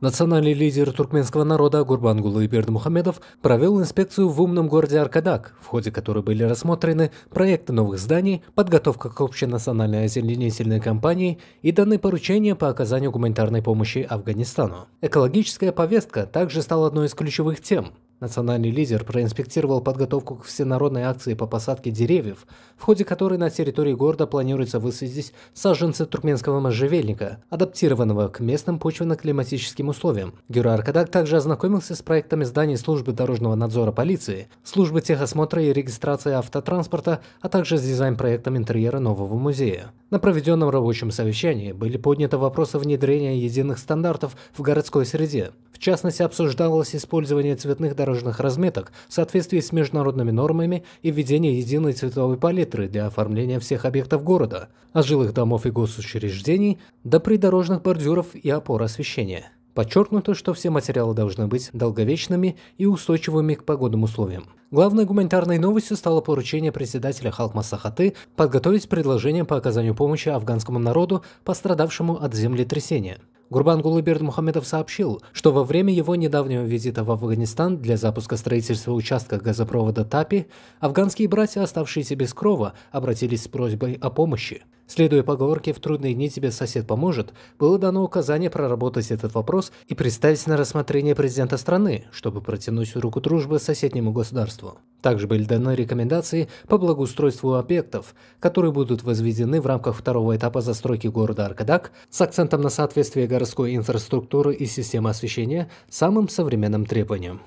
Национальный лидер туркменского народа Гурбангулы Бердымухамедов провел инспекцию в умном городе Аркадак, в ходе которой были рассмотрены проекты новых зданий, подготовка к общенациональной озеленительной кампании и даны поручения по оказанию гуманитарной помощи Афганистану. Экологическая повестка также стала одной из ключевых тем. Национальный лидер проинспектировал подготовку к всенародной акции по посадке деревьев, в ходе которой на территории города планируется высадить саженцы туркменского можжевельника, адаптированного к местным почвенно-климатическим условиям. Гюра Аркадак также ознакомился с проектами зданий службы дорожного надзора полиции, службы техосмотра и регистрации автотранспорта, а также с дизайн-проектом интерьера нового музея. На проведенном рабочем совещании были подняты вопросы внедрения единых стандартов в городской среде. В частности, обсуждалось использование цветных дорожных разметок в соответствии с международными нормами и введение единой цветовой палитры для оформления всех объектов города, от жилых домов и госучреждений до придорожных бордюров и опор освещения. Подчеркнуто, что все материалы должны быть долговечными и устойчивыми к погодным условиям. Главной гуманитарной новостью стало поручение председателя Халк-Маслихаты подготовить предложение по оказанию помощи афганскому народу, пострадавшему от землетрясения. Гурбангулы Бердымухамедов сообщил, что во время его недавнего визита в Афганистан для запуска строительства участка газопровода ТАПИ, афганские братья, оставшиеся без крова, обратились с просьбой о помощи. Следуя поговорке «в трудные дни тебе сосед поможет», было дано указание проработать этот вопрос и представить на рассмотрение президента страны, чтобы протянуть руку дружбы соседнему государству. Также были даны рекомендации по благоустройству объектов, которые будут возведены в рамках второго этапа застройки города Аркадак с акцентом на соответствие городской инфраструктуры и системы освещения самым современным требованиям.